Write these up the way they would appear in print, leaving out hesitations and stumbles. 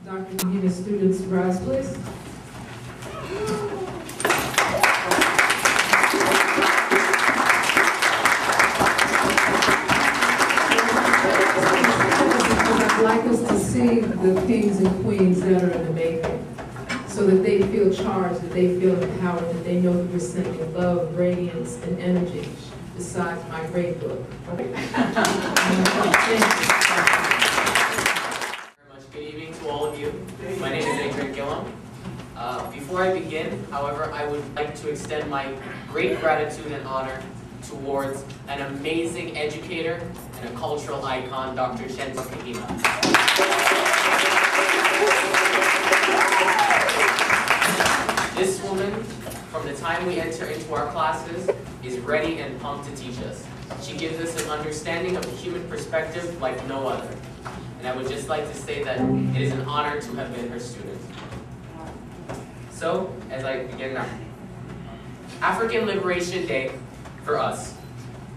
Dr. Can the students rise, please? I'd like us to see the kings and queens that are in the making, so that they feel charged, that they feel empowered, that they know that we're sending love, radiance, and energy, besides my great book. Thank you. Good evening to all of you. My name is Adrian Gillum. Before I begin, however, I would like to extend my great gratitude and honor towards an amazing educator and a cultural icon, Dr. Shento Kahima. This woman, from the time we enter into our classes, is ready and pumped to teach us. She gives us an understanding of the human perspective like no other. And I would just like to say that it is an honor to have been her student. So, as I begin now, African Liberation Day, for us,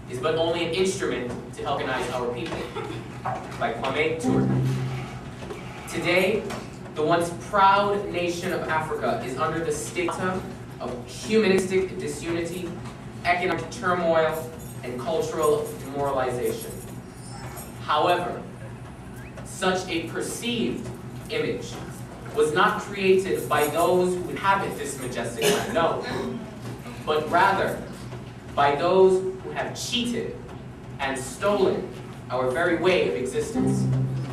is but only an instrument to help organize our people, by pt1. Today, the once proud nation of Africa is under the stigma of humanistic disunity, economic turmoil, and cultural demoralization. However, such a perceived image was not created by those who inhabit this majestic land, no, but rather by those who have cheated and stolen our very way of existence,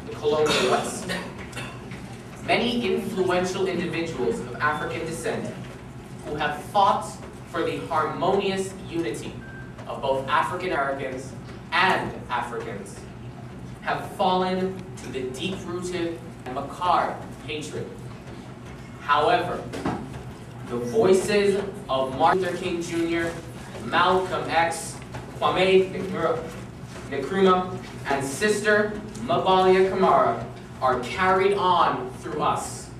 the colonial West. Many influential individuals of African descent who have fought for the harmonious unity of both African Americans and Africans have fallen to the deep-rooted and macabre hatred. However, the voices of Martin Luther King Jr., Malcolm X, Kwame Nkrumah, and Sister Mabalia Kamara are carried on through us.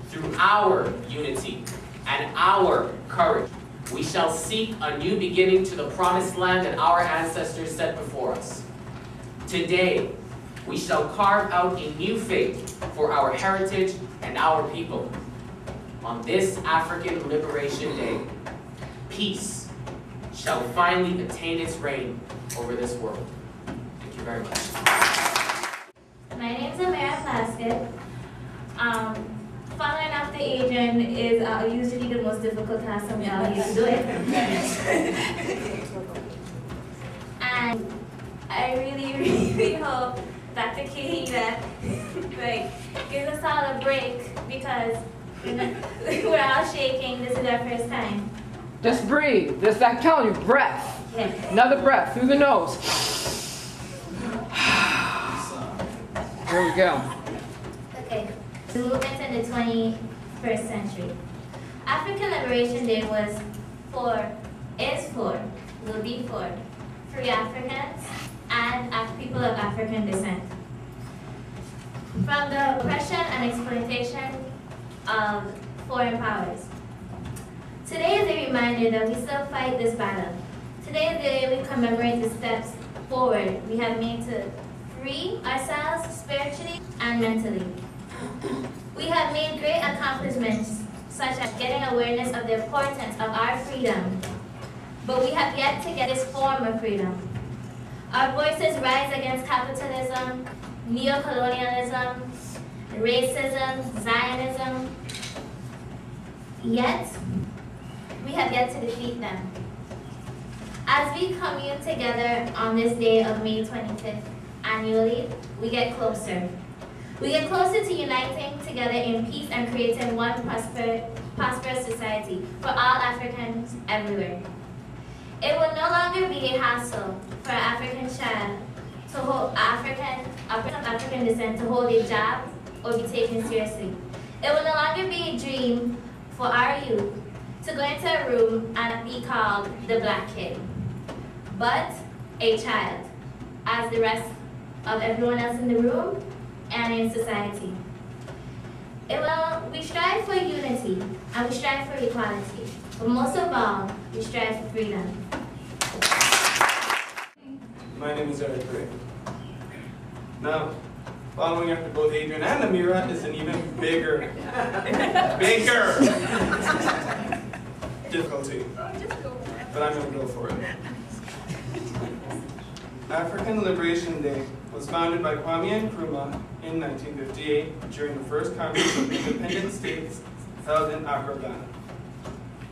Through our unity and our courage, we shall seek a new beginning to the promised land that our ancestors set before us. Today, we shall carve out a new fate for our heritage and our people. On this African Liberation Day, peace shall finally attain its reign over this world. Thank you very much. My name is Amara Plaskett. Following after Adrian is usually the most difficult task for me out here to do it. And I really hope Dr. Kahima gives us all a break, because we're all shaking. This is our first time. Just breathe. Just, I'm telling you, breath. Yes. Another breath through the nose. Here we go. Okay. The movement in the 21st century. African Liberation Day will be for free Africans and people of African descent from the oppression and exploitation of foreign powers. Today is a reminder that we still fight this battle. Today is the day we commemorate the steps forward we have made to free ourselves spiritually and mentally. We have made great accomplishments, such as getting awareness of the importance of our freedom, but we have yet to get this form of freedom. Our voices rise against capitalism, neocolonialism, racism, Zionism, yet we have yet to defeat them. As we commune together on this day of May 25th annually, we get closer. We get closer to uniting together in peace and creating one prosperous society for all Africans everywhere. It will no longer be a hassle for an African child to hold African descent to hold a job or be taken seriously. It will no longer be a dream for our youth to go into a room and be called the black kid, but a child, as the rest of everyone else in the room and in society. We strive for unity and we strive for equality, but most of all, we strive for freedom. My name is Eric Ray. Now, Following after both Adrian and Amira is an even bigger difficulty. But I'm going to go for it. African Liberation Day was founded by Kwame Nkrumah in 1958 during the first Congress of Independent States held in Accra, Ghana.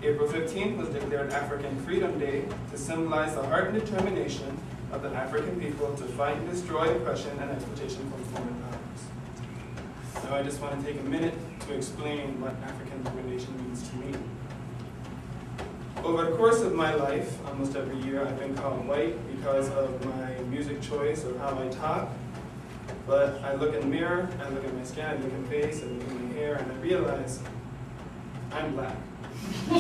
April 15th was declared African Freedom Day to symbolize the heart and determination of the African people to fight and destroy oppression and exploitation from foreign powers. Now I just want to take a minute to explain what African liberation means to me. Over the course of my life, almost every year, I've been called white because of my music choice or how I talk. But I look in the mirror, I look at my skin, I look at my face, I look at my hair, and I realize I'm black. You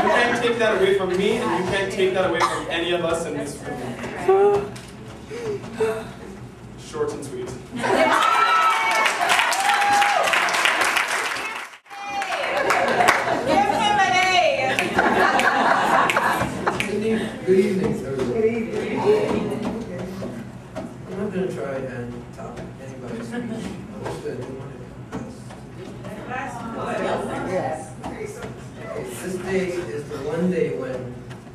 can't take that away from me, and you can't take that away from any of us in this room. Short and sweet. Good evening, everyone. I'm not going to try and top anybody's speech. I'm just going to do This day is the one day when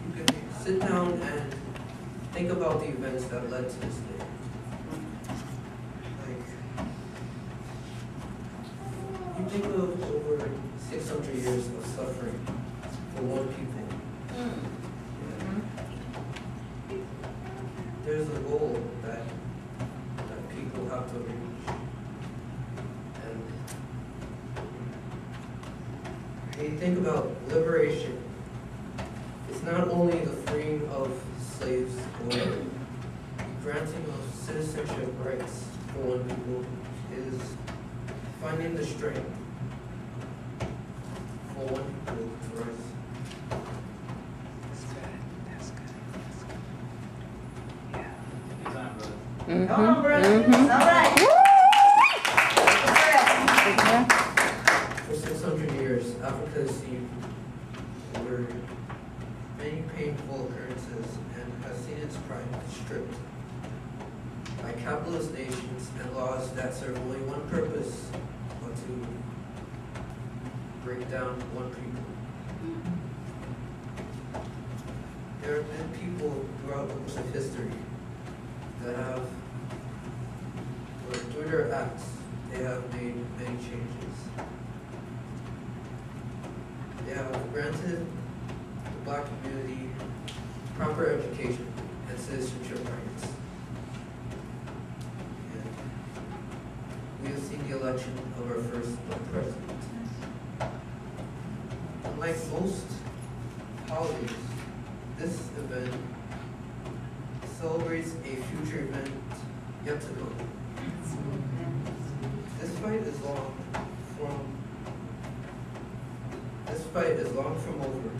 you can sit down and think about the events that led to this day. Like, you think of over 600 years of suffering for one people. There's a goal that people have to reach. And when you think about liberation, it's not only the freeing of slaves or granting of citizenship rights for one people, it is finding the strength for one people to rise. Come on, brother. All right. For 600 years, Africa has seen over many painful occurrences and has seen its pride stripped by capitalist nations and laws that serve only one purpose, but to break down one people. There have been people throughout the course of history that have, through their acts, they have made many changes. They have granted the black community proper education and citizenship rights. And we have seen the election of our first black president. Unlike most holidays, this event celebrates a future event yet to come. This fight is long from over,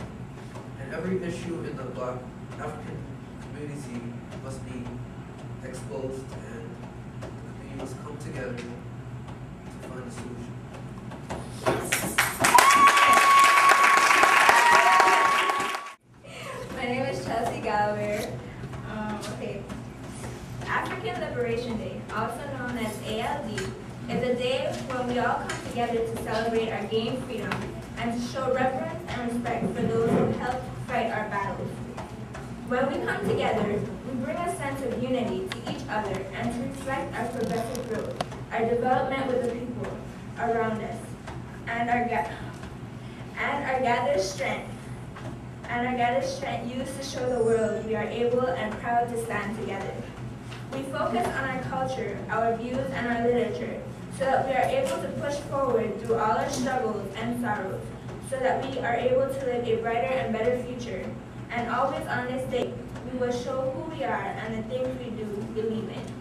and every issue in the black African community must be exposed, and the community must come together to find a solution. My name is Chelsea Gallagher. Okay. African Liberation Day, also known as ALD, is a day when we all come together to celebrate our gained freedom and to show reverence and respect for those who helped fight our battles. When we come together, we bring a sense of unity to each other and to reflect our progressive growth, our development with the people around us, and our gathered strength. And our gathered strength used to show the world we are able and proud to stand together. We focus on our culture, our views, and our literature, so that we are able to push forward through all our struggles and sorrows, so that we are able to live a brighter and better future. And always on this day, we will show who we are and the things we do believe in.